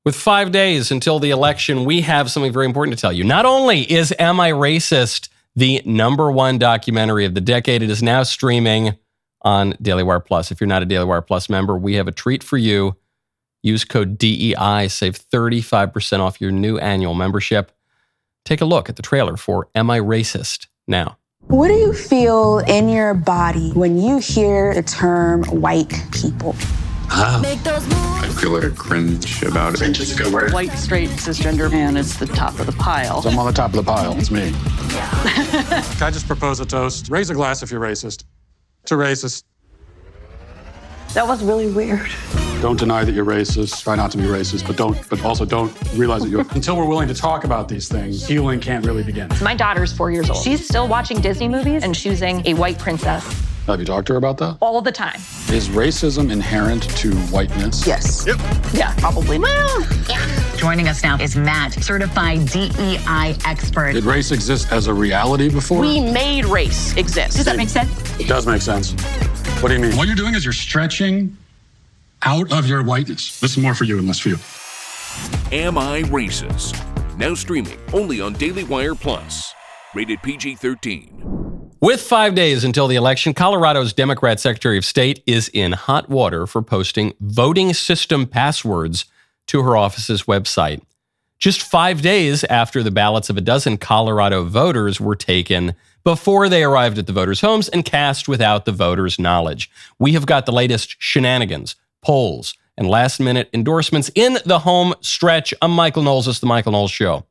With 5 days until the election, we have something very important to tell you. Not only is Am I Racist the #1 documentary of the decade, it is now streaming on DailyWire Plus. If you're not a DailyWire Plus member, we have a treat for you. Use code DEI, save 35% off your new annual membership. Take a look at the trailer for Am I Racist now. What do you feel in your body when you hear the term white people? I feel like a cringe about it. Cringe is a good word. White, straight, cisgender man is the top of the pile. So I'm on the top of the pile. It's me. Can I just propose a toast? Raise a glass if you're racist. To racist. That was really weird. Don't deny that you're racist. Try not to be racist, but also don't realize that you're. Until we're willing to talk about these things, healing can't really begin. My daughter's 4 years old. She's still watching Disney movies and choosing a white princess Have you talked to her about that? all the time. Is racism inherent to whiteness? Yes. Yep. Yeah, probably. Joining us now is Matt, certified DEI expert. Did race exist as a reality before? We made race exist. Does that make sense? It does make sense. What do you mean? What you're doing is you're stretching out of your whiteness. This is more for you and less for you. Am I Racist? Now streaming only on Daily Wire Plus. Rated PG-13. With 5 days until the election, Colorado's Democrat Secretary of State is in hot water for posting voting system passwords to her office's website. Just 5 days after the ballots of a dozen Colorado voters were taken before they arrived at the voters' homes and cast without the voters' knowledge. We have got the latest shenanigans, polls, and last-minute endorsements in the home stretch. I'm Michael Knowles. It's the Michael Knowles Show.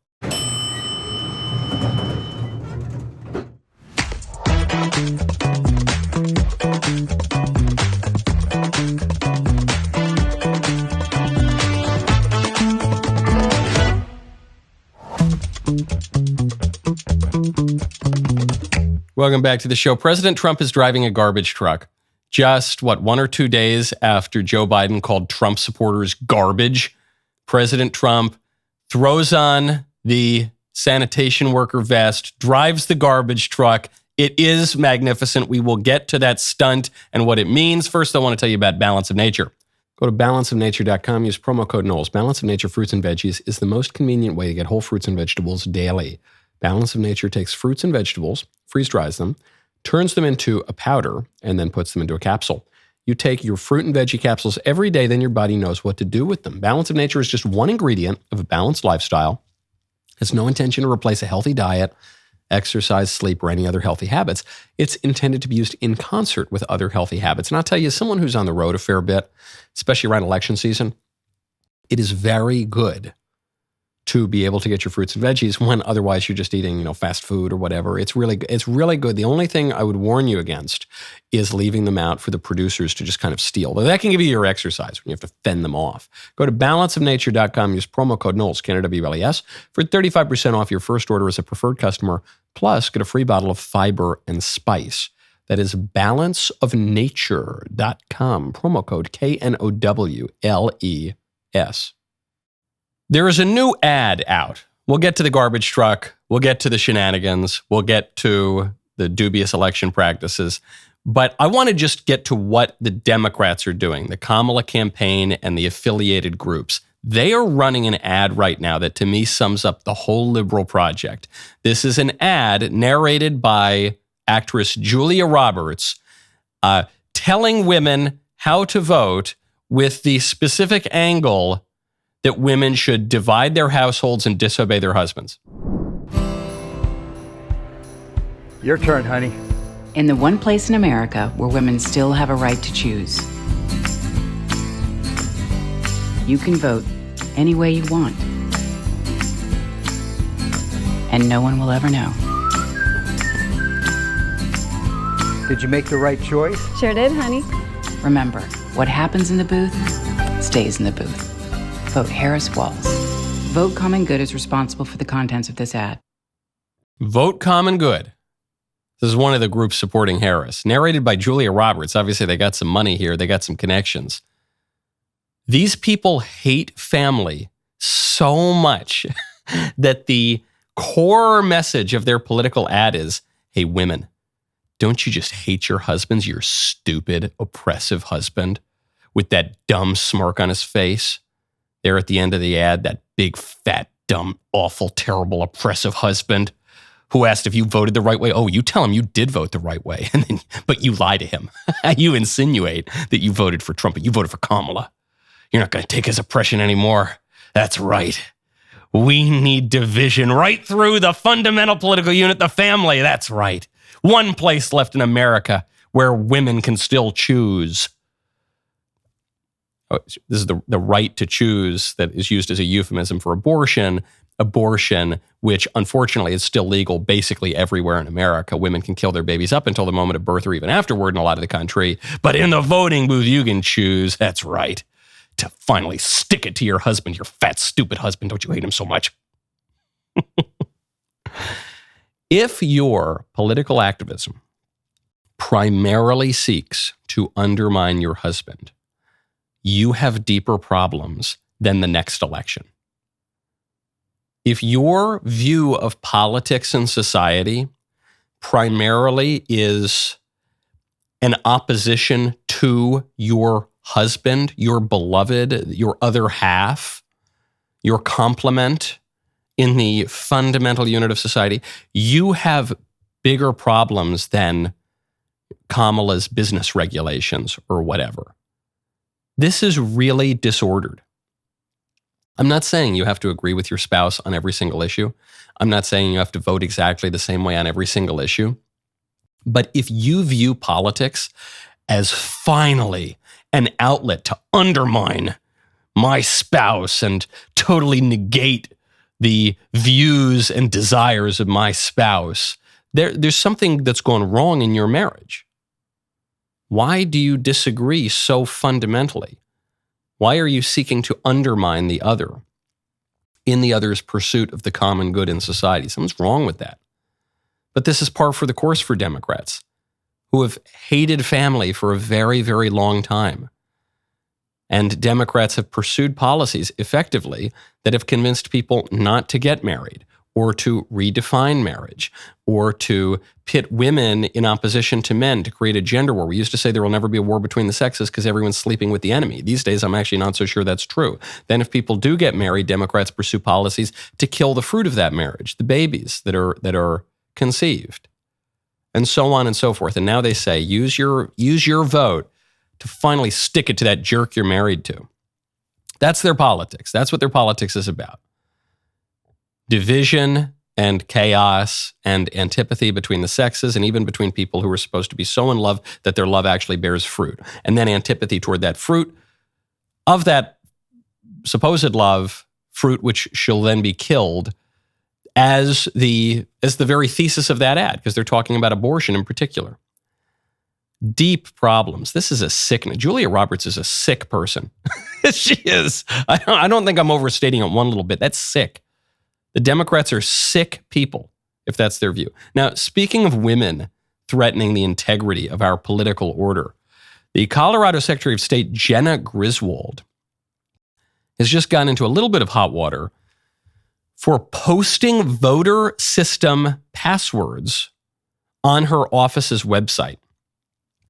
Welcome back to the show. President Trump is driving a garbage truck. Just, 1 or 2 days after Joe Biden called Trump supporters garbage, President Trump throws on the sanitation worker vest, drives the garbage truck. It is magnificent. We will get to that stunt and what it means. First, I want to tell you about Balance of Nature. Go to balanceofnature.com. Use promo code Knowles. Balance of Nature fruits and veggies is the most convenient way to get whole fruits and vegetables daily. Balance of Nature takes fruits and vegetables, freeze dries them, turns them into a powder, and then puts them into a capsule. You take your fruit and veggie capsules every day, then your body knows what to do with them. Balance of Nature is just one ingredient of a balanced lifestyle. Has no intention to replace a healthy diet, exercise, sleep, or any other healthy habits. It's intended to be used in concert with other healthy habits. And I'll tell you, as someone who's on the road a fair bit, especially around election season, it is very good to be able to get your fruits and veggies when otherwise you're just eating, fast food or whatever. It's really good. The only thing I would warn you against is leaving them out for the producers to just kind of steal. But that can give you your exercise when you have to fend them off. Go to balanceofnature.com, use promo code Knowles, KNWLES, for 35% off your first order as a preferred customer. Plus, get a free bottle of fiber and spice. That is balanceofnature.com, promo code KNOWLES. There is a new ad out. We'll get to the garbage truck. We'll get to the shenanigans. We'll get to the dubious election practices. But I want to just get to what the Democrats are doing, the Kamala campaign and the affiliated groups. They are running an ad right now that to me sums up the whole liberal project. This is an ad narrated by actress Julia Roberts telling women how to vote with the specific angle that women should divide their households and disobey their husbands. Your turn, honey. In the one place in America where women still have a right to choose, you can vote any way you want. And no one will ever know. Did you make the right choice? Sure did, honey. Remember, what happens in the booth stays in the booth. Vote Harris Walls. Vote Common Good is responsible for the contents of this ad. Vote Common Good. This is one of the groups supporting Harris. Narrated by Julia Roberts. Obviously, they got some money here. They got some connections. These people hate family so much that the core message of their political ad is, hey, women, don't you just hate your husbands, your stupid, oppressive husband with that dumb smirk on his face? there at the end of the ad, that big, fat, dumb, awful, terrible, oppressive husband who asked if you voted the right way. Oh, you tell him you did vote the right way, but you lie to him. You insinuate that you voted for Trump, but you voted for Kamala. You're not going to take his oppression anymore. That's right. We need division right through the fundamental political unit, the family. That's right. One place left in America where women can still choose. Oh, this is the right to choose that is used as a euphemism for abortion, which unfortunately is still legal basically everywhere in America. Women can kill their babies up until the moment of birth or even afterward in a lot of the country. But in the voting booth, you can choose. That's right. To finally stick it to your husband, your fat, stupid husband. Don't you hate him so much? If your political activism primarily seeks to undermine your husband, you have deeper problems than the next election. If your view of politics and society primarily is an opposition to your husband, your beloved, your other half, your complement in the fundamental unit of society, you have bigger problems than Kamala's business regulations or whatever. This is really disordered. I'm not saying you have to agree with your spouse on every single issue. I'm not saying you have to vote exactly the same way on every single issue. But if you view politics as finally an outlet to undermine my spouse and totally negate the views and desires of my spouse, there's something that's gone wrong in your marriage. Why do you disagree so fundamentally? Why are you seeking to undermine the other in the other's pursuit of the common good in society? Something's wrong with that. But this is par for the course for Democrats, who have hated family for a very, very long time. And Democrats have pursued policies effectively that have convinced people not to get married or to redefine marriage or to pit women in opposition to men to create a gender war. We used to say there will never be a war between the sexes because everyone's sleeping with the enemy. These days, I'm actually not so sure that's true. Then if people do get married, Democrats pursue policies to kill the fruit of that marriage, the babies that are conceived, and so on and so forth. And now they say, use your vote to finally stick it to that jerk you're married to. That's their politics. That's what their politics is about. Division and chaos and antipathy between the sexes and even between people who are supposed to be so in love that their love actually bears fruit. And then antipathy toward that fruit of that supposed love, fruit which shall then be killed as the very thesis of that ad, because they're talking about abortion in particular. Deep problems. This is a sickness. Julia Roberts is a sick person. She is. I don't think I'm overstating it one little bit. That's sick. The Democrats are sick people, if that's their view. Now, speaking of women threatening the integrity of our political order, the Colorado Secretary of State, Jena Griswold, has just gotten into a little bit of hot water for posting voter system passwords on her office's website.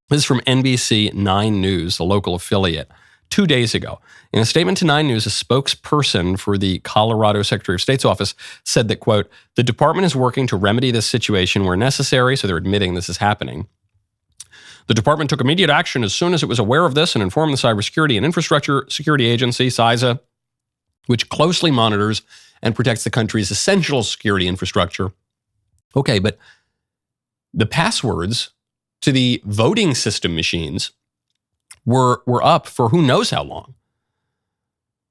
This is from NBC 9 News, the local affiliate, 2 days ago. In a statement to 9 News, a spokesperson for the Colorado Secretary of State's office said that, quote, the department is working to remedy this situation where necessary, so they're admitting this is happening. The department took immediate action as soon as it was aware of this and informed the Cybersecurity and Infrastructure Security Agency, CISA, which closely monitors and protects the country's essential security infrastructure. Okay, but the passwords to the voting system machines were up for who knows how long.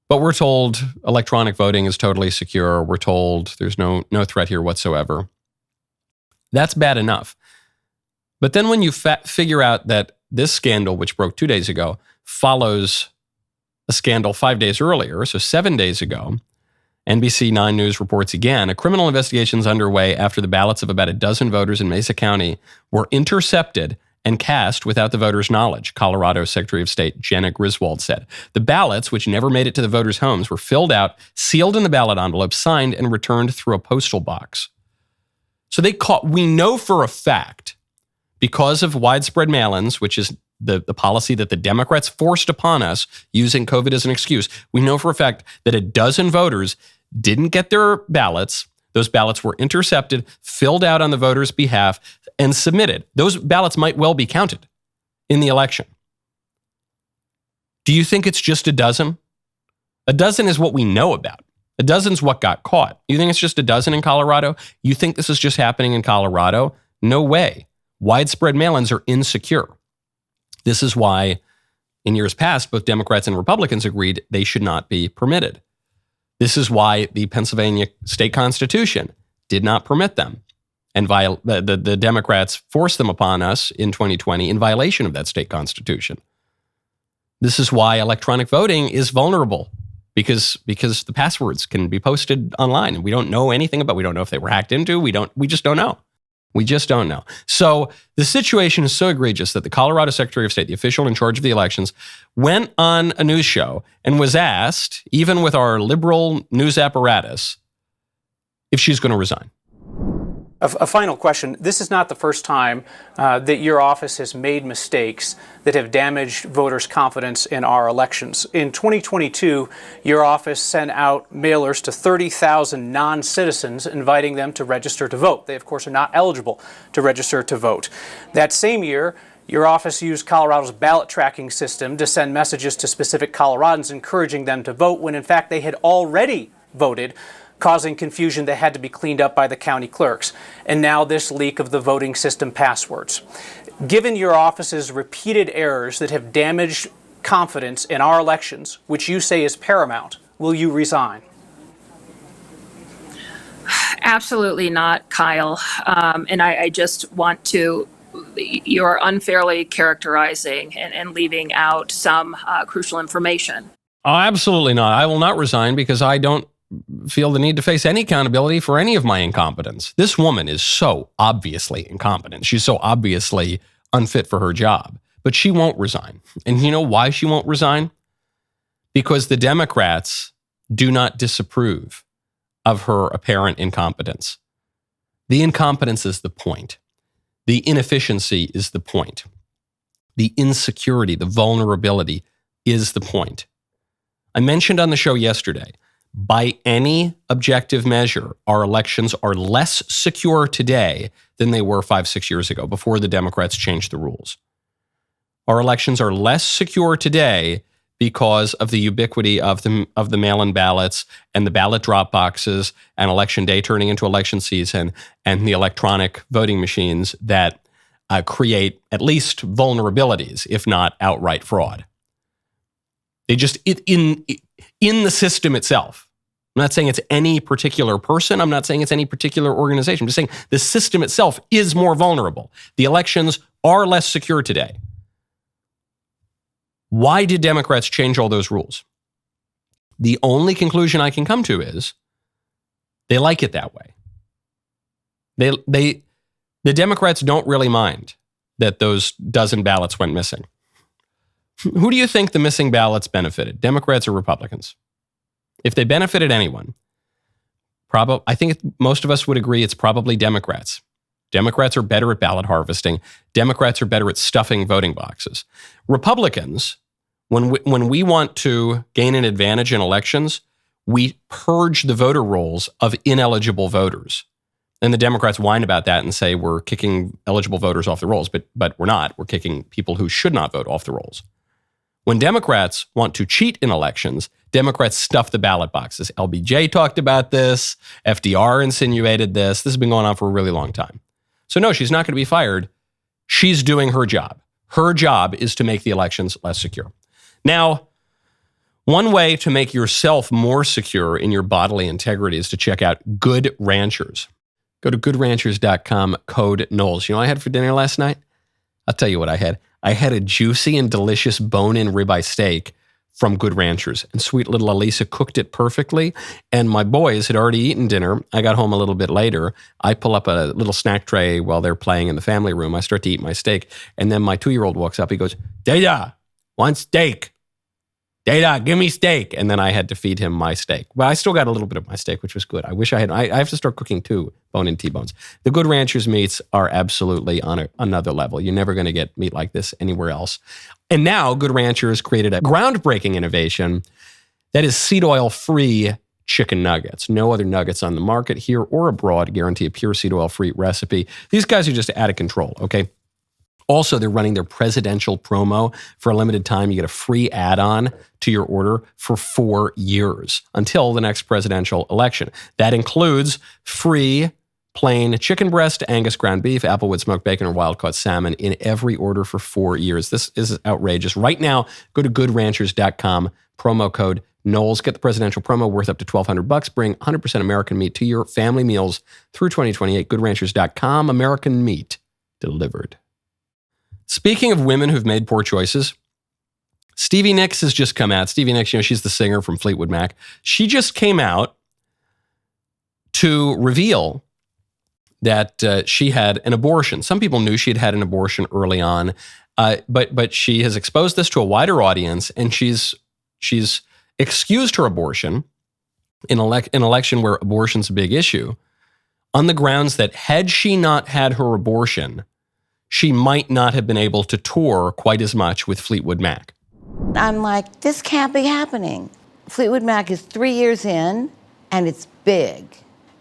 But we're told electronic voting is totally secure. We're told there's no threat here whatsoever. That's bad enough. But then when you figure out that this scandal, which broke 2 days ago, follows a scandal 5 days earlier, so 7 days ago, NBC 9 News reports again, a criminal investigation is underway after the ballots of about a dozen voters in Mesa County were intercepted and cast without the voters' knowledge, Colorado Secretary of State Jena Griswold said. The ballots, which never made it to the voters' homes, were filled out, sealed in the ballot envelope, signed, and returned through a postal box. So we know for a fact, because of widespread mail-ins, which is the policy that the Democrats forced upon us using COVID as an excuse. We know for a fact that a dozen voters didn't get their ballots. Those ballots were intercepted, filled out on the voters' behalf, and submitted. Those ballots might well be counted in the election. Do you think it's just a dozen? A dozen is what we know about. A dozen's what got caught. You think it's just a dozen in Colorado? You think this is just happening in Colorado? No way. Widespread mail-ins are insecure. This is why, in years past, both Democrats and Republicans agreed they should not be permitted. This is why the Pennsylvania state constitution did not permit them. And the Democrats forced them upon us in 2020 in violation of that state constitution. This is why electronic voting is vulnerable, because the passwords can be posted online and we don't know anything about. We don't know if they were hacked into. We just don't know. We just don't know. So the situation is so egregious that the Colorado Secretary of State, the official in charge of the elections, went on a news show and was asked, even with our liberal news apparatus, if she's going to resign. A final question. This is not the first time that your office has made mistakes that have damaged voters' confidence in our elections. In 2022, your office sent out mailers to 30,000 non-citizens inviting them to register to vote. They, of course, are not eligible to register to vote. That same year, your office used Colorado's ballot tracking system to send messages to specific Coloradans encouraging them to vote when, in fact, they had already voted, causing confusion that had to be cleaned up by the county clerks. And now this leak of the voting system passwords. Given your office's repeated errors that have damaged confidence in our elections, which you say is paramount, will you resign? Absolutely not, Kyle. And I just want to, you're unfairly characterizing and leaving out some crucial information. Oh, absolutely not. I will not resign because I don't feel the need to face any accountability for any of my incompetence. This woman is so obviously incompetent. She's so obviously unfit for her job, but she won't resign. And you know why she won't resign? Because the Democrats do not disapprove of her apparent incompetence. The incompetence is the point. The inefficiency is the point. The insecurity, the vulnerability is the point. I mentioned on the show yesterday, by any objective measure, our elections are less secure today than they were 5-6 years ago, before the Democrats changed the rules. Our elections are less secure today because of the ubiquity of the mail-in ballots and the ballot drop boxes and election day turning into election season and the electronic voting machines that create at least vulnerabilities, if not outright fraud. They just, in the system itself. I'm not saying it's any particular person. I'm not saying it's any particular organization. I'm just saying the system itself is more vulnerable. The elections are less secure today. Why did Democrats change all those rules? The only conclusion I can come to is they like it that way. The Democrats don't really mind that those dozen ballots went missing. Who do you think the missing ballots benefited, Democrats or Republicans? If they benefited anyone, I think most of us would agree it's probably Democrats. Democrats are better at ballot harvesting. Democrats are better at stuffing voting boxes. Republicans, when we want to gain an advantage in elections, we purge the voter rolls of ineligible voters. And the Democrats whine about that and say we're kicking eligible voters off the rolls, but we're not. We're kicking people who should not vote off the rolls. When Democrats want to cheat in elections, Democrats stuff the ballot boxes. LBJ talked about this. FDR insinuated this. This has been going on for a really long time. So no, she's not going to be fired. She's doing her job. Her job is to make the elections less secure. Now, one way to make yourself more secure in your bodily integrity is to check out Good Ranchers. Go to goodranchers.com, code Knowles. You know what I had for dinner last night? I'll tell you what I had. I had a juicy and delicious bone-in ribeye steak from Good Ranchers. And sweet little Elisa cooked it perfectly. And my boys had already eaten dinner. I got home a little bit later. I pull up a little snack tray while they're playing in the family room. I start to eat my steak. And then my 2-year-old walks up. He goes, "Dada, want steak?" Data, give me steak. And then I had to feed him my steak. Well, I still got a little bit of my steak, which was good. I wish I had. I have to start cooking too, bone-in T-bones. The Good Ranchers meats are absolutely on another level. You're never going to get meat like this anywhere else. And now Good Ranchers created a groundbreaking innovation that is seed oil-free chicken nuggets. No other nuggets on the market here or abroad guarantee a pure seed oil-free recipe. These guys are just out of control, okay? Also, they're running their presidential promo for a limited time. You get a free add-on to your order for 4 years until the next presidential election. That includes free plain chicken breast, Angus ground beef, applewood smoked bacon, or wild-caught salmon in every order for 4 years. This is outrageous. Right now, go to goodranchers.com, promo code Knowles. Get the presidential promo worth up to $1,200. Bring 100% American meat to your family meals through 2028. Goodranchers.com, American meat delivered. Speaking of women who've made poor choices, Stevie Nicks has just come out. Stevie Nicks, she's the singer from Fleetwood Mac. She just came out to reveal that she had an abortion. Some people knew she had an abortion early on, but she has exposed this to a wider audience, and she's excused her abortion in an election where abortion's a big issue on the grounds that had she not had her abortion, she might not have been able to tour quite as much with Fleetwood Mac. I'm like, this can't be happening. Fleetwood Mac is 3 years in, and it's big.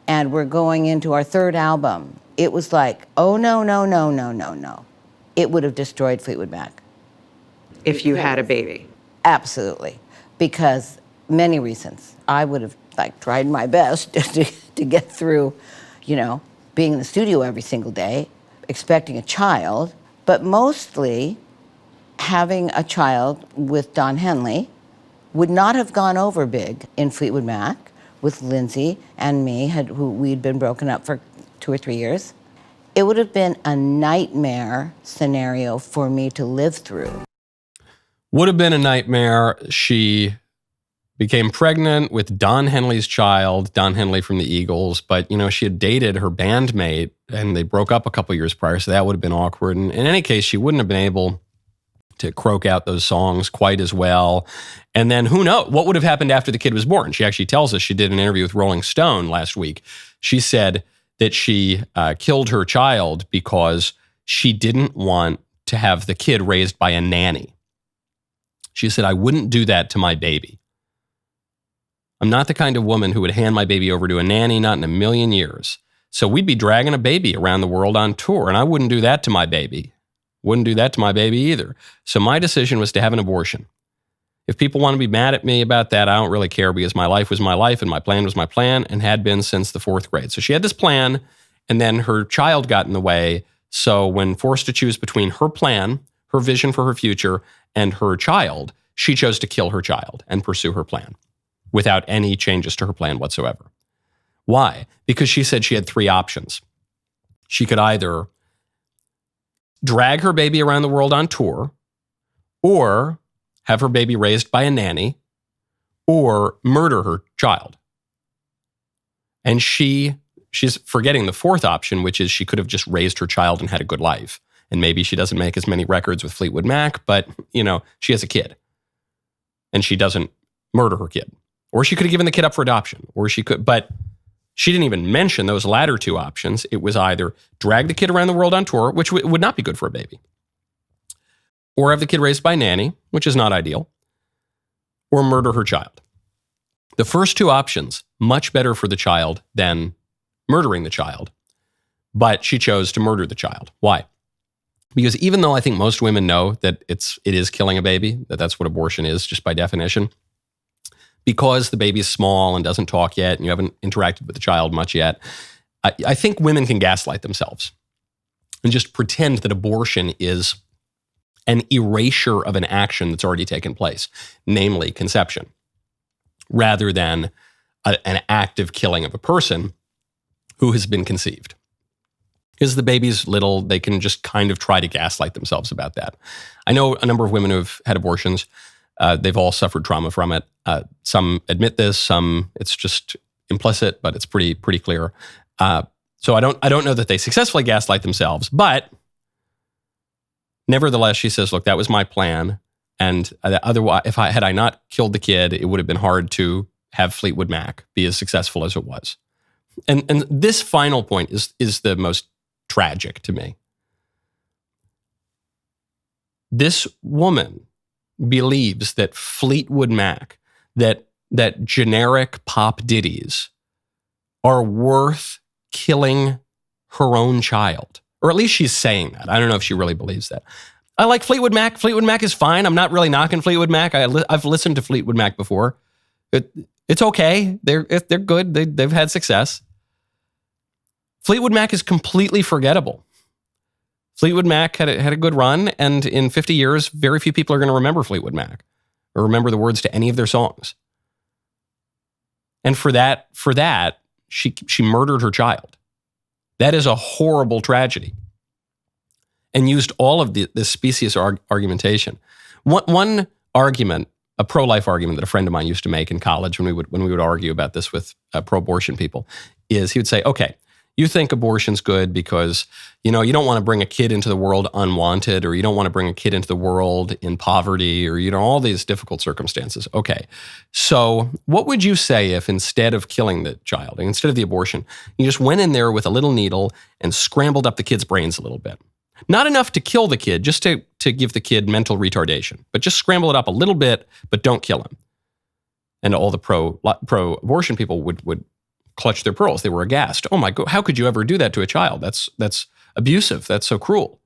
And we're going into our third album. It was like, oh, no. It would have destroyed Fleetwood Mac. If you had a baby? Absolutely. Because many reasons. I would have tried my best to get through, being in the studio every single day, expecting a child, but mostly having a child with Don Henley would not have gone over big in Fleetwood Mac with Lindsay and me, who we'd been broken up for 2 or 3 years. It would have been a nightmare scenario for me to live through. Would have been a nightmare. She became pregnant with Don Henley's child, Don Henley from the Eagles, but she had dated her bandmate and they broke up a couple years prior, so that would have been awkward. And in any case, she wouldn't have been able to croak out those songs quite as well. And then who knows what would have happened after the kid was born. She actually tells us, she did an interview with Rolling Stone last week. She said that she killed her child because she didn't want to have the kid raised by a nanny. She said, I wouldn't do that to my baby. I'm not the kind of woman who would hand my baby over to a nanny, not in a million years. So we'd be dragging a baby around the world on tour, and I wouldn't do that to my baby. Wouldn't do that to my baby either. So my decision was to have an abortion. If people want to be mad at me about that, I don't really care, because my life was my life and my plan was my plan and had been since the 4th grade. So she had this plan, and then her child got in the way. So when forced to choose between her plan, her vision for her future, and her child, she chose to kill her child and pursue her plan without any changes to her plan whatsoever. Why? Because she said she had 3 options. She could either drag her baby around the world on tour, or have her baby raised by a nanny, or murder her child. And she's forgetting the 4th option, which is she could have just raised her child and had a good life. And maybe she doesn't make as many records with Fleetwood Mac, but, she has a kid. And she doesn't murder her kid. Or she could have given the kid up for adoption. But she didn't even mention those latter 2 options. It was either drag the kid around the world on tour, which would not be good for a baby, or have the kid raised by a nanny, which is not ideal, or murder her child. The first 2 options, much better for the child than murdering the child, but she chose to murder the child. Why? Because even though I think most women know that it is killing a baby, that's what abortion is just by definition, because the baby is small and doesn't talk yet and you haven't interacted with the child much yet, I think women can gaslight themselves and just pretend that abortion is an erasure of an action that's already taken place, namely conception, rather than an active killing of a person who has been conceived. Because the baby's little, they can just kind of try to gaslight themselves about that. I know a number of women who've had abortions. They've all suffered trauma from it. Some admit this, some it's just implicit, but it's pretty clear. So I don't know that they successfully gaslight themselves, but nevertheless, she says, look, that was my plan. And otherwise, had I not killed the kid, it would have been hard to have Fleetwood Mac be as successful as it was. And this final point is the most tragic to me. This woman believes that Fleetwood Mac, that generic pop ditties are worth killing her own child. Or at least she's saying that. I don't know if she really believes that. I like Fleetwood Mac. Fleetwood Mac is fine. I'm not really knocking Fleetwood Mac. I've listened to Fleetwood Mac before. It's okay. They're good. They've had success. Fleetwood Mac is completely forgettable. Fleetwood Mac had a good run, and in 50 years, very few people are going to remember Fleetwood Mac or remember the words to any of their songs. And for that, she murdered her child. That is a horrible tragedy. And used all of this specious argumentation. One argument, a pro-life argument that a friend of mine used to make in college when we would argue about this with pro-abortion people, is he would say, okay, you think abortion's good because, you don't want to bring a kid into the world unwanted, or you don't want to bring a kid into the world in poverty, or, all these difficult circumstances. Okay. So what would you say if instead of killing the child, instead of the abortion, you just went in there with a little needle and scrambled up the kid's brains a little bit? Not enough to kill the kid, just to give the kid mental retardation, but just scramble it up a little bit, but don't kill him. And all the pro-abortion people would clutch their pearls. They were aghast. Oh my God, how could you ever do that to a child? That's abusive. That's so cruel.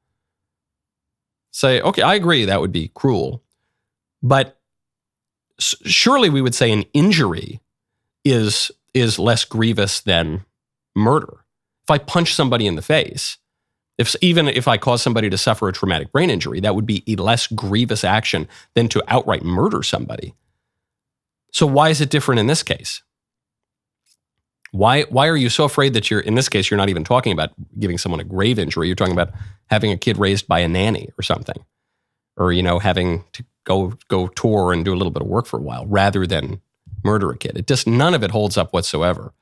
Say, okay, I agree that would be cruel, but surely we would say an injury is less grievous than murder. If I punch somebody in the face, even if I cause somebody to suffer a traumatic brain injury, that would be a less grievous action than to outright murder somebody. So why is it different in this case? Why are you so afraid that in this case, you're not even talking about giving someone a grave injury. You're talking about having a kid raised by a nanny or something, or, having to go tour and do a little bit of work for a while rather than murder a kid. None of it holds up whatsoever.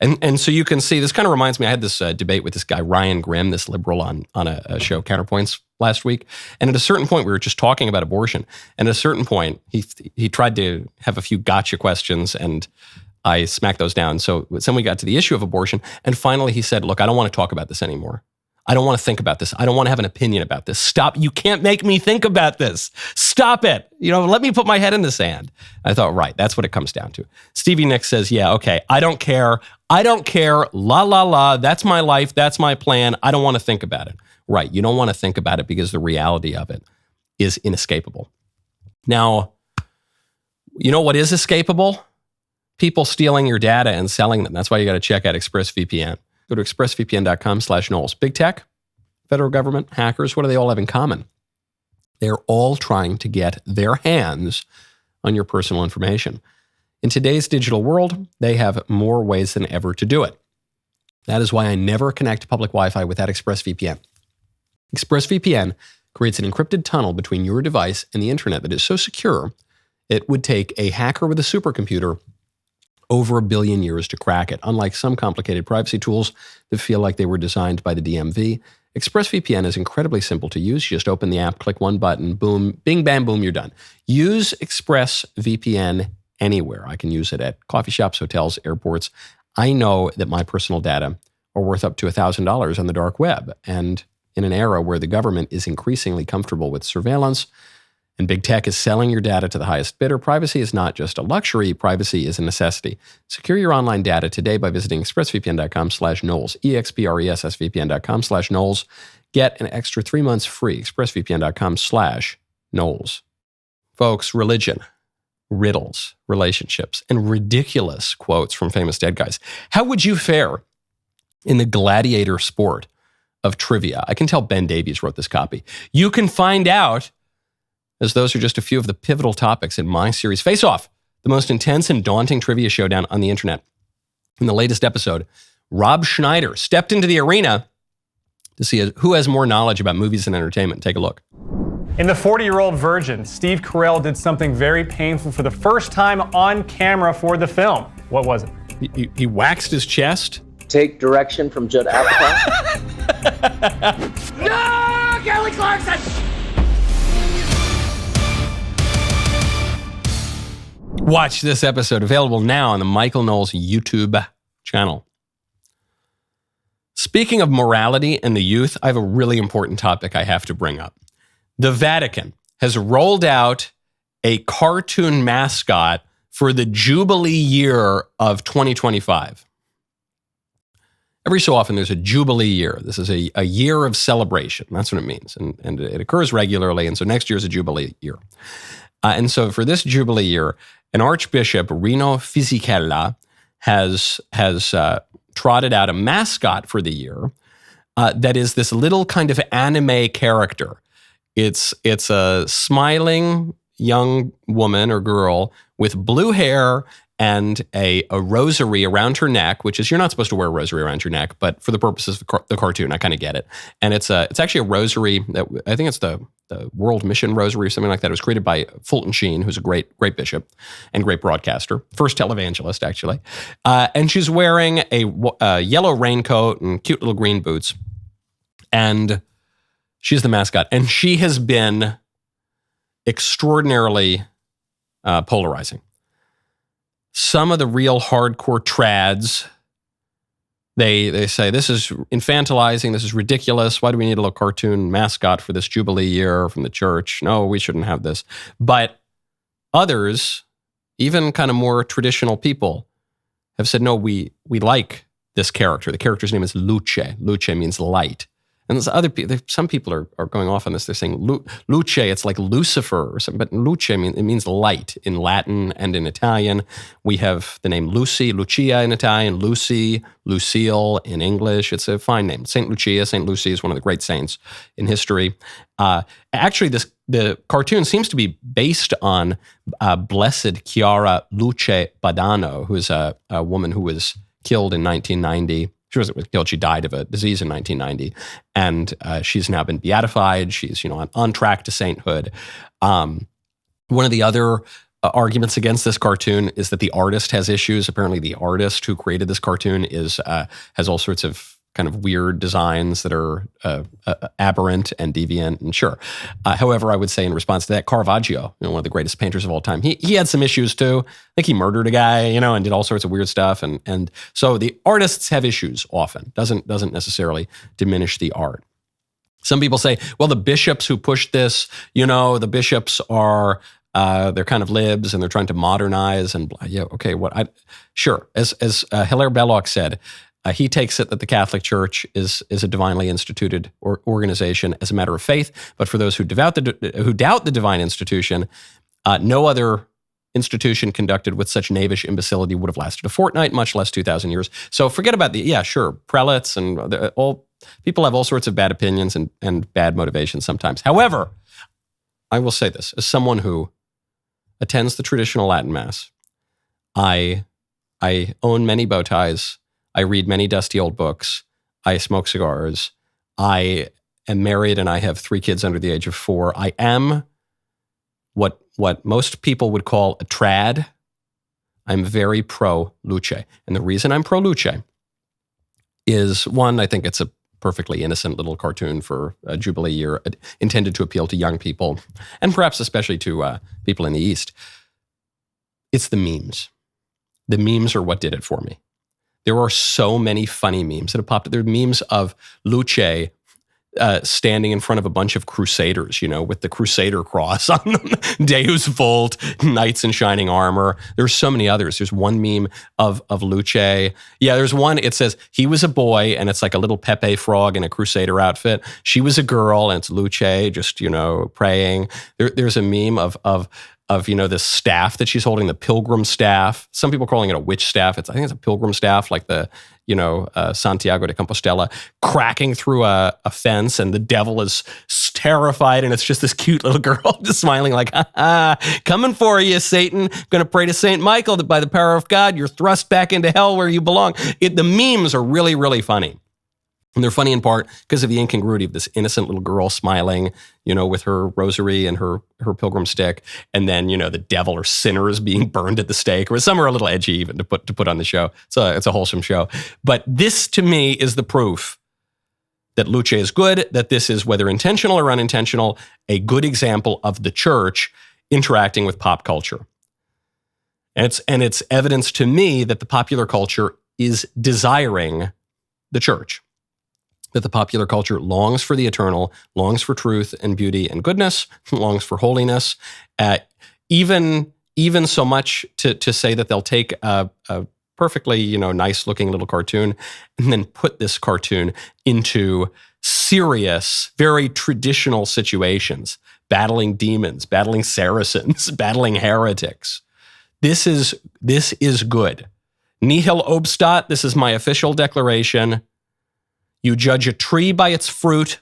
And so you can see, this kind of reminds me, I had this debate with this guy, Ryan Grimm, this liberal on a show, Counterpoints, last week. And at a certain point, we were just talking about abortion. And at a certain point, he tried to have a few gotcha questions, and I smacked those down. So then we got to the issue of abortion. And finally, he said, look, I don't want to talk about this anymore. I don't want to think about this. I don't want to have an opinion about this. Stop. You can't make me think about this. Stop it. Let me put my head in the sand. I thought, right, that's what it comes down to. Stevie Nicks says, yeah, okay, I don't care. La, la, la. That's my life. That's my plan. I don't want to think about it. Right. You don't want to think about it because the reality of it is inescapable. Now, you know what is escapable? People stealing your data and selling them. That's why you got to check out ExpressVPN. Go to expressvpn.com/Knowles. Big tech, federal government, hackers, what do they all have in common? They're all trying to get their hands on your personal information. In today's digital world, they have more ways than ever to do it. That is why I never connect to public Wi-Fi without ExpressVPN. ExpressVPN creates an encrypted tunnel between your device and the internet that is so secure, it would take a hacker with a supercomputer over 1 billion years to crack it. Unlike some complicated privacy tools that feel like they were designed by the DMV, ExpressVPN is incredibly simple to use. You just open the app, click one button, boom, bing, bam, boom, you're done. Use ExpressVPN anywhere. I can use it at coffee shops, hotels, airports. I know that my personal data are worth up to $1,000 on the dark web. And in an era where the government is increasingly comfortable with surveillance, and big tech is selling your data to the highest bidder, privacy is not just a luxury, privacy is a necessity. Secure your online data today by visiting expressvpn.com/Knowles, expressvpn.com/Knowles. Get an extra 3 months free, expressvpn.com/Knowles. Folks, religion, riddles, relationships, and ridiculous quotes from famous dead guys. How would you fare in the gladiator sport of trivia? I can tell Ben Davies wrote this copy. You can find out, as those are just a few of the pivotal topics in my series, Face Off, the most intense and daunting trivia showdown on the internet. In the latest episode, Rob Schneider stepped into the arena to see who has more knowledge about movies and entertainment. Take a look. In The 40-Year-Old Virgin, Steve Carell did something very painful for the first time on camera for the film. What was it? He waxed his chest. Take direction from Judd Apatow. No! Kelly Clarkson! Watch this episode, available now on the Michael Knowles YouTube channel. Speaking of morality and the youth, I have a really important topic I have to bring up. The Vatican has rolled out a cartoon mascot for the Jubilee year of 2025. Every so often, there's a Jubilee year. This is a year of celebration. That's what it means. And it occurs regularly. And so next year is a Jubilee year. And so for this Jubilee year, an Archbishop, Rino Fisichella, has trotted out a mascot for the year that is this little kind of anime character. It's a smiling young woman or girl with blue hair and a rosary around her neck, which is, you're not supposed to wear a rosary around your neck, but for the purposes of the cartoon, I kind of get it. And it's actually a rosary that I think it's the World Mission Rosary or something like that. It was created by Fulton Sheen, who's a great bishop and great broadcaster, first televangelist actually. And she's wearing a yellow raincoat and cute little green boots. And she's the mascot. And she has been extraordinarily polarizing. Some of the real hardcore trads, they say, this is infantilizing, this is ridiculous. Why do we need a little cartoon mascot for this Jubilee year from the church? No, we shouldn't have this. But others, even kind of more traditional people, have said, no, we like this character. The character's name is Luce. Luce means light. And there's other people, some people are going off on this. They're saying Luce, it's like Lucifer or something, but Luce means light in Latin and in Italian. We have the name Lucy, Lucia in Italian, Lucy, Lucille in English. It's a fine name. Saint Lucia, Saint Lucy is one of the great saints in history. Actually, the cartoon seems to be based on Blessed Chiara Luce Badano, who is a woman who was killed in 1990. She wasn't killed. She died of a disease in 1990, and she's now been beatified. She's on track to sainthood. One of the other arguments against this cartoon is that the artist has issues. Apparently, the artist who created this cartoon has all sorts of kind of weird designs that are aberrant and deviant. And sure, however, I would say in response to that, Caravaggio, one of the greatest painters of all time, he had some issues too. I think he murdered a guy, and did all sorts of weird stuff. And so the artists have issues often. Doesn't necessarily diminish the art. Some people say, well, the bishops who pushed this, the bishops are they're kind of libs and they're trying to modernize and yeah, okay, sure. As Hilaire Belloc said. He takes it that the Catholic Church is a divinely instituted organization as a matter of faith, but for those who doubt the divine institution, no other institution conducted with such knavish imbecility would have lasted a fortnight, much less 2,000 years. So forget about prelates and all people have all sorts of bad opinions and bad motivations sometimes. However, I will say this as someone who attends the traditional Latin Mass, I own many bow ties. I read many dusty old books. I smoke cigars. I am married and I have 3 kids under the age of 4. I am what most people would call a trad. I'm very pro-Luce. And the reason I'm pro-Luce is, one, I think it's a perfectly innocent little cartoon for a Jubilee year intended to appeal to young people and perhaps especially to people in the East. It's the memes. The memes are what did it for me. There are so many funny memes that have popped up. There are memes of Luce standing in front of a bunch of crusaders, with the crusader cross on them. Deus Vult, knights in shining armor. There's so many others. There's one meme of Luce. Yeah, there's one, it says, he was a boy, and it's like a little Pepe frog in a crusader outfit. She was a girl, and it's Luce just, praying. There's a meme of this staff that she's holding, the pilgrim staff. Some people are calling it a witch staff. I think it's a pilgrim staff, like the, Santiago de Compostela, cracking through a fence, and the devil is terrified, and it's just this cute little girl just smiling like, coming for you, Satan. Going to pray to Saint Michael that by the power of God, you're thrust back into hell where you belong. The memes are really, really funny. And they're funny in part because of the incongruity of this innocent little girl smiling, with her rosary and her pilgrim stick, and then, the devil or sinners being burned at the stake. Or some are a little edgy even to put on the show. It's a wholesome show. But this, to me, is the proof that Luce is good, that this is, whether intentional or unintentional, a good example of the church interacting with pop culture. And it's evidence to me that the popular culture is desiring the church, that the popular culture longs for the eternal, longs for truth and beauty and goodness, longs for holiness, even so much to say that they'll take a perfectly, nice looking little cartoon and then put this cartoon into serious, very traditional situations, battling demons, battling Saracens, battling heretics. This is good. Nihil obstat, this is my official declaration. You judge a tree by its fruit.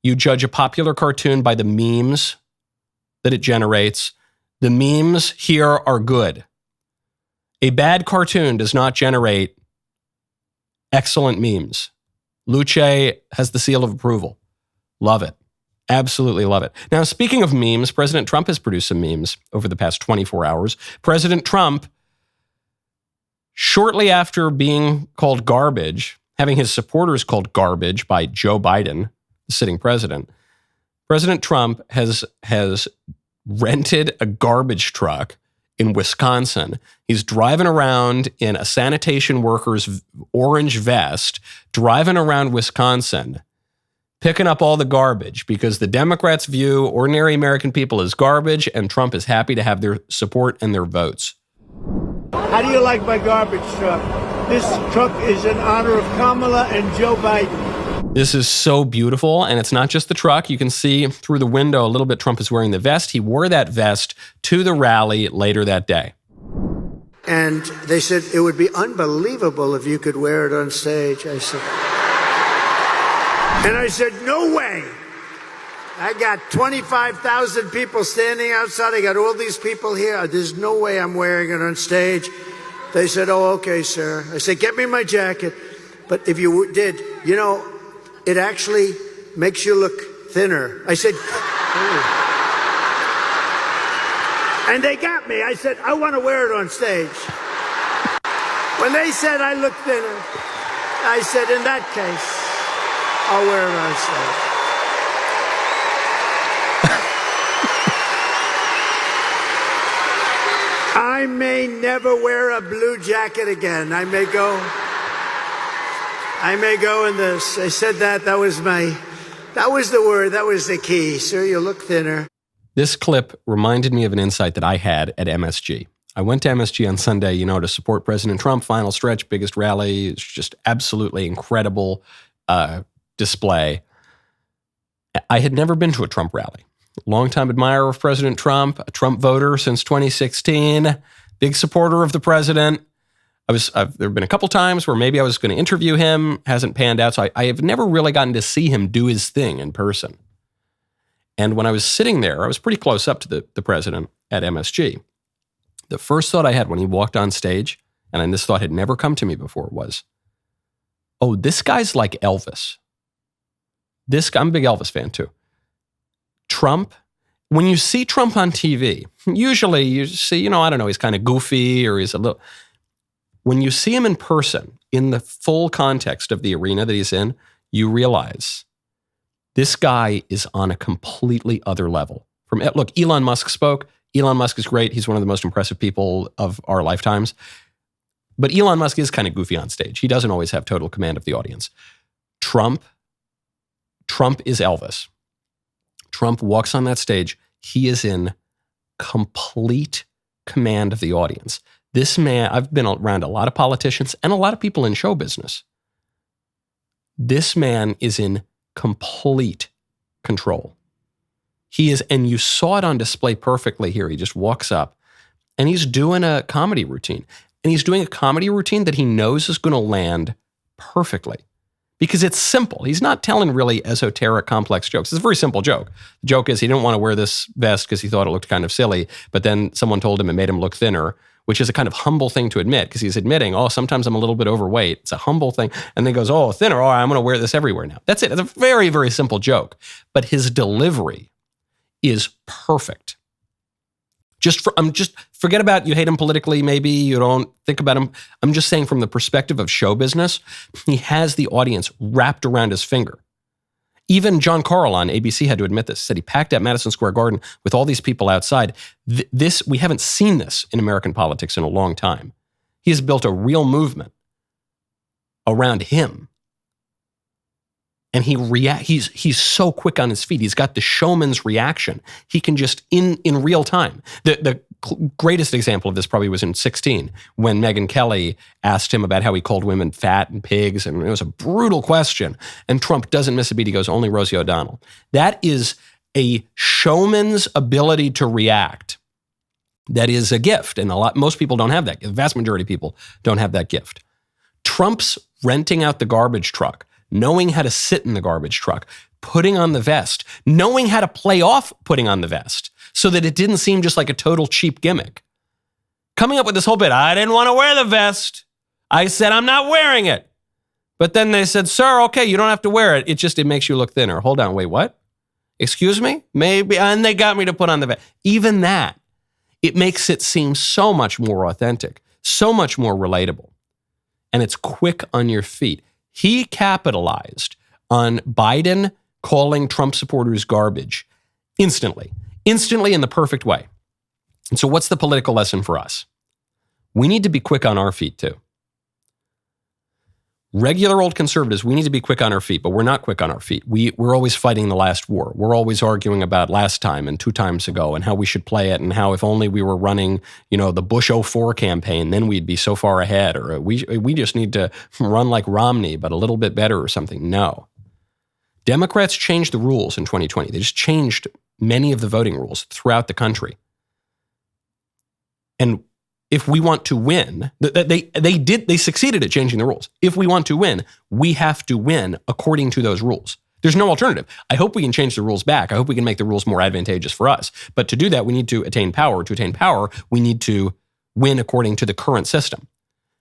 You judge a popular cartoon by the memes that it generates. The memes here are good. A bad cartoon does not generate excellent memes. Luce has the seal of approval. Love it. Absolutely love it. Now, speaking of memes, President Trump has produced some memes over the past 24 hours. President Trump, shortly after being called garbage, having his supporters called garbage by Joe Biden, the sitting president, President Trump has rented a garbage truck in Wisconsin. He's driving around in a sanitation worker's orange vest, driving around Wisconsin, picking up all the garbage because the Democrats view ordinary American people as garbage, and Trump is happy to have their support and their votes. How do you like my garbage truck? This truck is in honor of Kamala and Joe Biden. This is so beautiful, and it's not just the truck. You can see through the window a little bit Trump is wearing the vest. He wore that vest to the rally later that day. And they said, it would be unbelievable if you could wear it on stage. I said, no way. I got 25,000 people standing outside. I got all these people here. There's no way I'm wearing it on stage. They said, oh, okay, sir. I said, get me my jacket. But if you did, it actually makes you look thinner. I said, and they got me. I said, I want to wear it on stage. When they said I look thinner, I said, in that case, I'll wear it on stage. I may never wear a blue jacket again. I may go in this. I said that was the word, that was the key. Sir, you look thinner. This clip reminded me of an insight that I had at MSG. I went to MSG on Sunday, to support President Trump, final stretch, biggest rally. It's just absolutely incredible display. I had never been to a Trump rally. Longtime admirer of President Trump, a Trump voter since 2016, big supporter of the president. There have been a couple times where maybe I was going to interview him, hasn't panned out. So I have never really gotten to see him do his thing in person. And when I was sitting there, I was pretty close up to the president at MSG. The first thought I had when he walked on stage, and this thought had never come to me before, was, oh, this guy's like Elvis. I'm a big Elvis fan too. Trump, when you see Trump on TV, usually you see, I don't know, he's kind of goofy or he's a little... When you see him in person, in the full context of the arena that he's in, you realize this guy is on a completely other level. Look, Elon Musk spoke. Elon Musk is great. He's one of the most impressive people of our lifetimes. But Elon Musk is kind of goofy on stage. He doesn't always have total command of the audience. Trump is Elvis. Trump walks on that stage. He is in complete command of the audience. This man, I've been around a lot of politicians and a lot of people in show business. This man is in complete control. He is, and you saw it on display perfectly here. He just walks up and he's doing a comedy routine. And he's doing a comedy routine that he knows is going to land perfectly because it's simple. He's not telling really esoteric, complex jokes. It's a very simple joke. The joke is he didn't want to wear this vest because he thought it looked kind of silly, but then someone told him it made him look thinner, which is a kind of humble thing to admit because he's admitting, oh, sometimes I'm a little bit overweight. It's a humble thing. And then he goes, oh, thinner. Oh, I'm going to wear this everywhere now. That's it. It's a very, very simple joke. But his delivery is perfect. Forget about you hate him politically, maybe you don't think about him. I'm just saying from the perspective of show business, he has the audience wrapped around his finger. Even John Carl on ABC had to admit this, said he packed out Madison Square Garden with all these people outside. We haven't seen this in American politics in a long time. He has built a real movement around him. And he's so quick on his feet. He's got the showman's reaction. He can just, in real time. The greatest example of this probably was in 2016 when Megyn Kelly asked him about how he called women fat and pigs, and it was a brutal question. And Trump doesn't miss a beat. He goes, only Rosie O'Donnell. That is a showman's ability to react. That is a gift, and most people don't have that. The vast majority of people don't have that gift. Trump's renting out the garbage truck, knowing how to sit in the garbage truck, putting on the vest, knowing how to play off putting on the vest so that it didn't seem just like a total cheap gimmick. Coming up with this whole bit, I didn't want to wear the vest. I said, I'm not wearing it. But then they said, sir, okay, you don't have to wear it. It makes you look thinner. Hold on, wait, what? Excuse me? Maybe, and they got me to put on the vest. Even that, it makes it seem so much more authentic, so much more relatable. And it's quick on your feet. He capitalized on Biden calling Trump supporters garbage instantly in the perfect way. And so what's the political lesson for us? We need to be quick on our feet too. Regular old conservatives, we need to be quick on our feet, but we're not quick on our feet. We're always fighting the last war. We're always arguing about last time and 2 times ago and how we should play it and how if only we were running, the Bush 04 campaign, then we'd be so far ahead, or we just need to run like Romney, but a little bit better or something. No. Democrats changed the rules in 2020. They just changed many of the voting rules throughout the country. And if we want to win, they succeeded at changing the rules. If we want to win, we have to win according to those rules. There's no alternative. I hope we can change the rules back. I hope we can make the rules more advantageous for us. But to do that, we need to attain power. To attain power, we need to win according to the current system.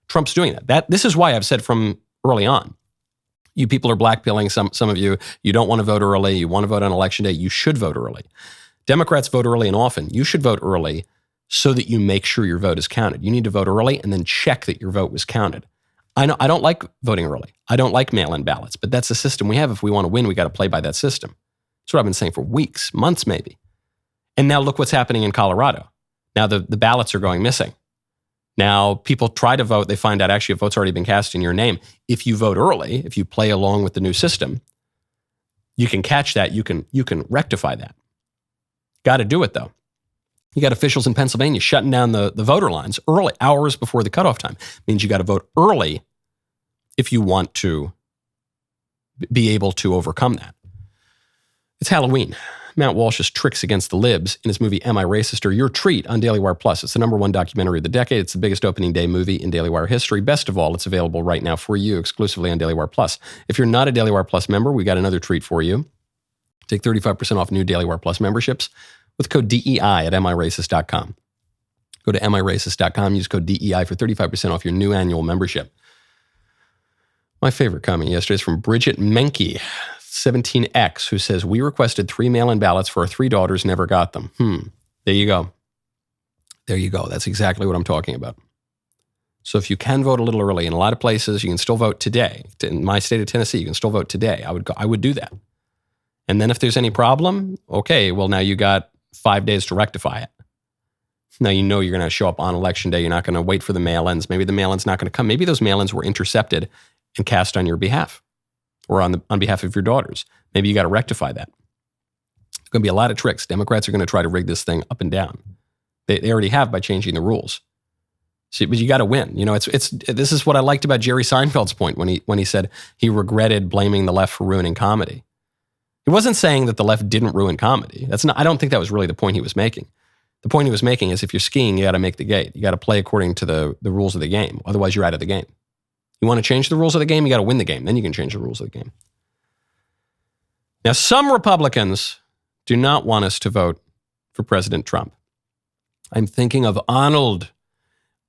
Trump's doing that. This is why I've said from early on, you people are blackpilling some of you. You don't want to vote early. You want to vote on election day. You should vote early. Democrats vote early and often. You should vote early so that you make sure your vote is counted. You need to vote early and then check that your vote was counted. I don't like voting early. I don't like mail-in ballots, but that's the system we have. If we want to win, we got to play by that system. That's what I've been saying for weeks, months maybe. And now look what's happening in Colorado. Now the ballots are going missing. Now people try to vote. They find out actually a vote's already been cast in your name. If you vote early, if you play along with the new system, you can catch that. You can rectify that. Got to do it though. You got officials in Pennsylvania shutting down the voter lines early, hours before the cutoff time. Means you got to vote early if you want to be able to overcome that. It's Halloween. Matt Walsh's tricks against the libs in his movie Am I Racist? Or Your Treat on DailyWire Plus. It's the #1 documentary of the decade. It's the biggest opening day movie in DailyWire history. Best of all, it's available right now for you exclusively on DailyWire Plus. If you're not a DailyWire Plus member, we got another treat for you. Take 35% off new DailyWire Plus memberships with code DEI at miracist.com. Go to miracist.com, use code DEI for 35% off your new annual membership. My favorite comment yesterday is from Bridget Menke, 17X, who says, we requested 3 mail-in ballots for our 3 daughters, never got them. There you go. There you go. That's exactly what I'm talking about. So if you can vote a little early, in a lot of places, you can still vote today. In my state of Tennessee, you can still vote today. I would do that. And then if there's any problem, okay, well now you got 5 days to rectify it. Now you know you're going to show up on election day. You're not going to wait for the mail-ins. Maybe the mail-in's not going to come. Maybe those mail-ins were intercepted and cast on your behalf or on behalf of your daughters. Maybe you got to rectify that. There's going to be a lot of tricks. Democrats are going to try to rig this thing up and down. They already have by changing the rules. So, but you got to win. This is what I liked about Jerry Seinfeld's point when he said he regretted blaming the left for ruining comedy. He wasn't saying that the left didn't ruin comedy. I don't think that was really the point he was making. The point he was making is if you're skiing, you got to make the gate. You got to play according to the rules of the game. Otherwise, you're out of the game. You want to change the rules of the game, you got to win the game. Then you can change the rules of the game. Now, some Republicans do not want us to vote for President Trump. I'm thinking of Arnold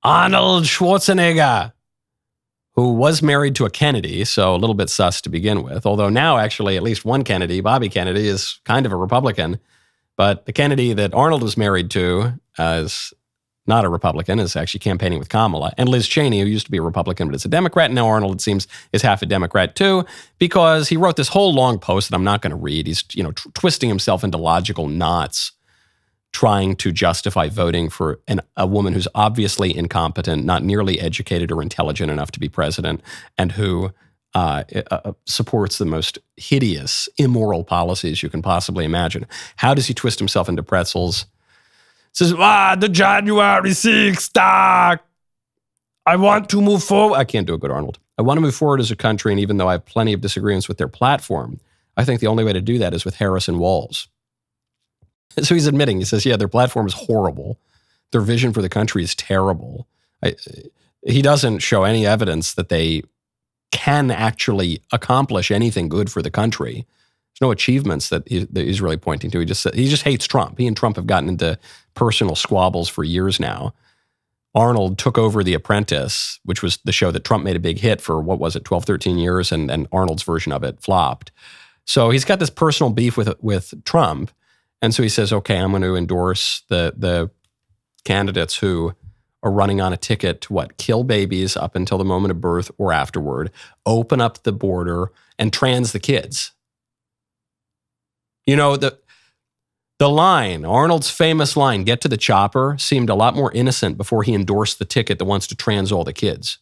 Schwarzenegger, who was married to a Kennedy, so a little bit sus to begin with. Although now, actually, at least one Kennedy, Bobby Kennedy, is kind of a Republican. But the Kennedy that Arnold was married to is not a Republican, is actually campaigning with Kamala. And Liz Cheney, who used to be a Republican but is a Democrat, and now Arnold, it seems, is half a Democrat too, because he wrote this whole long post that I'm not going to read. He's twisting himself into logical knots, trying to justify voting for a woman who's obviously incompetent, not nearly educated or intelligent enough to be president, and who supports the most hideous, immoral policies you can possibly imagine. How does he twist himself into pretzels? Says, the January 6th, I want to move forward. I can't do a good Arnold. I want to move forward as a country, and even though I have plenty of disagreements with their platform, I think the only way to do that is with Harris and Walls. So he's admitting, he says, yeah, their platform is horrible. Their vision for the country is terrible. He doesn't show any evidence that they can actually accomplish anything good for the country. There's no achievements that he's really pointing to. He just hates Trump. He and Trump have gotten into personal squabbles for years now. Arnold took over The Apprentice, which was the show that Trump made a big hit for, 12, 13 years, and Arnold's version of it flopped. So he's got this personal beef with Trump. And so he says, okay, I'm going to endorse the candidates who are running on a ticket to kill babies up until the moment of birth or afterward, open up the border, and trans the kids. The line, Arnold's famous line, get to the chopper, seemed a lot more innocent before he endorsed the ticket that wants to trans all the kids.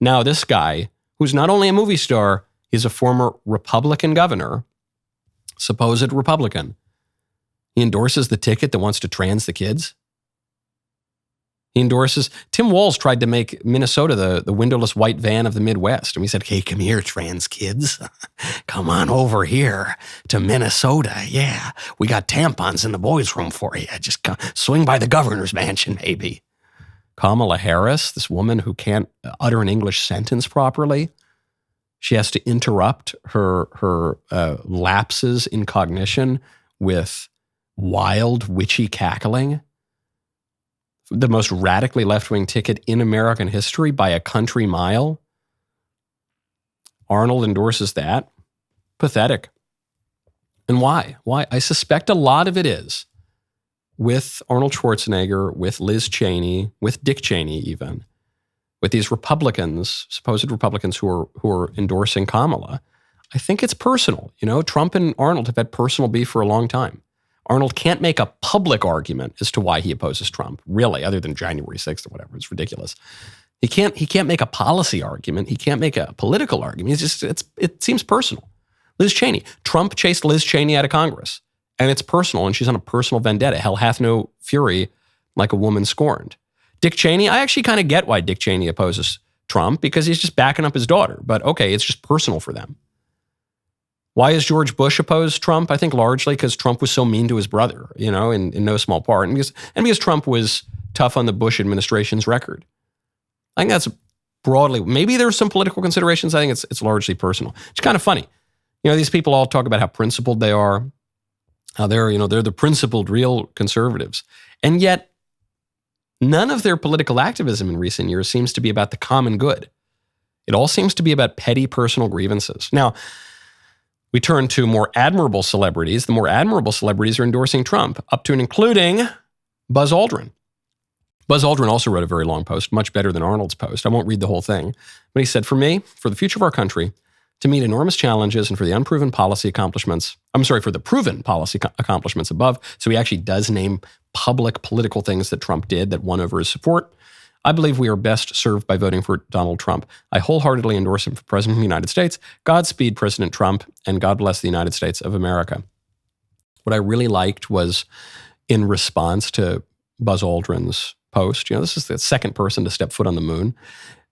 Now this guy, who's not only a movie star, he's a former Republican governor, supposed Republican. He endorses the ticket that wants to trans the kids. He endorses, Tim Walz tried to make Minnesota the windowless white van of the Midwest. And he said, hey, come here, trans kids. Come on over here to Minnesota. Yeah, we got tampons in the boys' room for you. Just swing by the governor's mansion, maybe. Kamala Harris, this woman who can't utter an English sentence properly. She has to interrupt her lapses in cognition with wild, witchy cackling. The most radically left-wing ticket in American history by a country mile. Arnold endorses that. Pathetic. And why? Why? I suspect a lot of it is with Arnold Schwarzenegger, with Liz Cheney, with Dick Cheney even, with these Republicans, supposed Republicans who are endorsing Kamala. I think it's personal. Trump and Arnold have had personal beef for a long time. Arnold can't make a public argument as to why he opposes Trump, really, other than January 6th or whatever. It's ridiculous. He can't make a policy argument. He can't make a political argument. It seems personal. Liz Cheney. Trump chased Liz Cheney out of Congress, and it's personal, and she's on a personal vendetta. Hell hath no fury like a woman scorned. Dick Cheney, I actually kind of get why Dick Cheney opposes Trump, because he's just backing up his daughter. But okay, it's just personal for them. Why has George Bush opposed Trump? I think largely because Trump was so mean to his brother, in no small part. And because Trump was tough on the Bush administration's record. I think that's broadly, maybe there's some political considerations. I think it's largely personal. It's kind of funny. These people all talk about how principled they are, how they're the principled real conservatives. And yet none of their political activism in recent years seems to be about the common good. It all seems to be about petty personal grievances. Now, we turn to more admirable celebrities. The more admirable celebrities are endorsing Trump, up to and including Buzz Aldrin. Buzz Aldrin also wrote a very long post, much better than Arnold's post. I won't read the whole thing. But he said, for me, for the future of our country, to meet enormous challenges and for the proven policy accomplishments above, so he actually does name public political things that Trump did that won over his support, I believe we are best served by voting for Donald Trump. I wholeheartedly endorse him for President of the United States. Godspeed, President Trump, and God bless the United States of America. What I really liked was in response to Buzz Aldrin's post, this is the second person to step foot on the moon.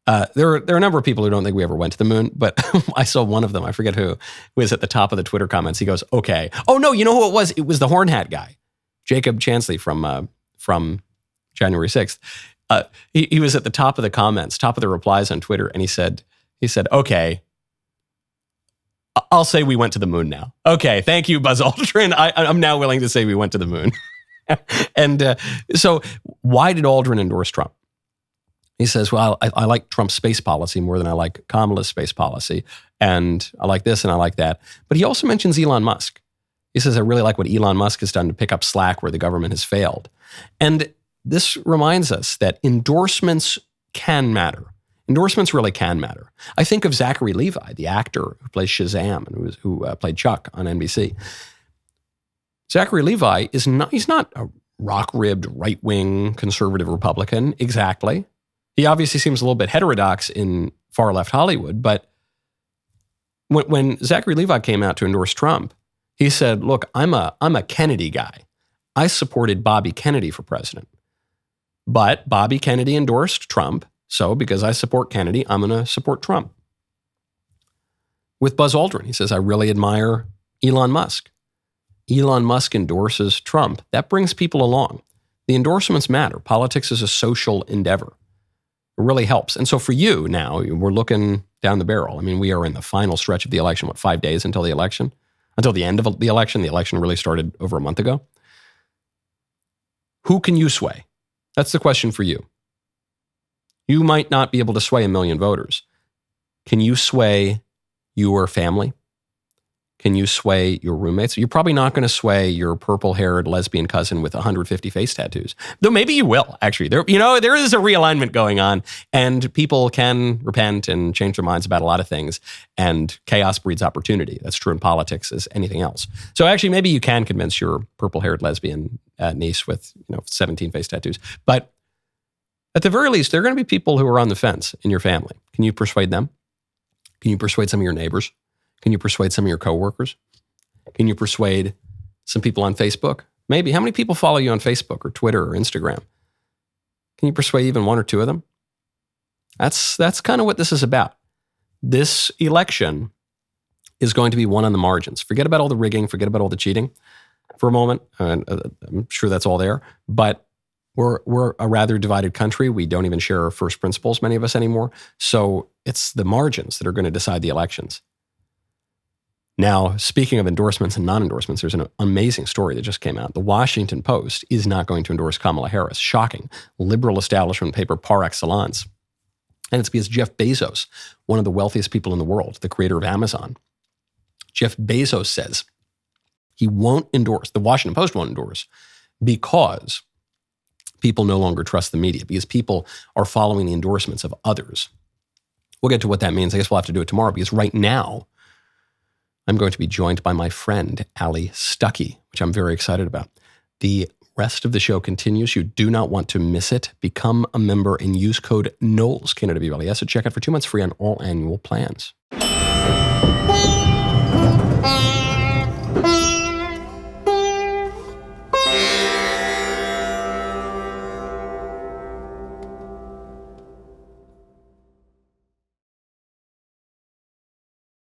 There are a number of people who don't think we ever went to the moon, but I saw one of them, I forget who was at the top of the Twitter comments. He goes, okay. Oh, no, you know who it was? It was the horn hat guy, Jacob Chansley from January 6th. He was at the top of the comments, top of the replies on Twitter, and he said, okay, I'll say we went to the moon now. Okay, thank you, Buzz Aldrin. I'm now willing to say we went to the moon. And so why did Aldrin endorse Trump? He says, well, I like Trump's space policy more than I like Kamala's space policy. And I like this and I like that. But he also mentions Elon Musk. He says, I really like what Elon Musk has done to pick up slack where the government has failed. And this reminds us that endorsements can matter. Endorsements really can matter. I think of Zachary Levi, the actor who plays Shazam and who played Chuck on NBC. Zachary Levi he's not a rock-ribbed, right-wing conservative Republican, exactly. He obviously seems a little bit heterodox in far-left Hollywood, but when Zachary Levi came out to endorse Trump, he said, look, I'm a Kennedy guy. I supported Bobby Kennedy for president. But Bobby Kennedy endorsed Trump, so because I support Kennedy, I'm going to support Trump. With Buzz Aldrin, he says, I really admire Elon Musk. Elon Musk endorses Trump. That brings people along. The endorsements matter. Politics is a social endeavor. It really helps. And so for you now, we're looking down the barrel. I mean, we are in the final stretch of the election, 5 days until the election? Until the end of the election. The election really started over a month ago. Who can you sway? That's the question for you. You might not be able to sway 1 million voters. Can you sway your family? Can you sway your roommates? You're probably not going to sway your purple-haired lesbian cousin with 150 face tattoos. Though maybe you will, actually. There is a realignment going on, and people can repent and change their minds about a lot of things, and chaos breeds opportunity. That's true in politics as anything else. So actually, maybe you can convince your purple-haired lesbian niece with 17 face tattoos. But at the very least, there are going to be people who are on the fence in your family. Can you persuade them? Can you persuade some of your neighbors? Can you persuade some of your coworkers? Can you persuade some people on Facebook? Maybe. How many people follow you on Facebook or Twitter or Instagram? Can you persuade even 1 or 2 of them? That's kind of what this is about. This election is going to be won on the margins. Forget about all the rigging. Forget about all the cheating for a moment. I'm sure that's all there. But we're a rather divided country. We don't even share our first principles, many of us anymore. So it's the margins that are going to decide the elections. Now, speaking of endorsements and non-endorsements, there's an amazing story that just came out. The Washington Post is not going to endorse Kamala Harris. Shocking. Liberal establishment paper par excellence. And it's because Jeff Bezos, one of the wealthiest people in the world, the creator of Amazon, Jeff Bezos says he won't endorse, the Washington Post won't endorse, because people no longer trust the media, because people are following the endorsements of others. We'll get to what that means. I guess we'll have to do it tomorrow, because right now, I'm going to be joined by my friend, Ali Stuckey, which I'm very excited about. The rest of the show continues. You do not want to miss it. Become a member and use code Knowles, K-N-O-W-L-E-S, to check out for 2 months free on all annual plans.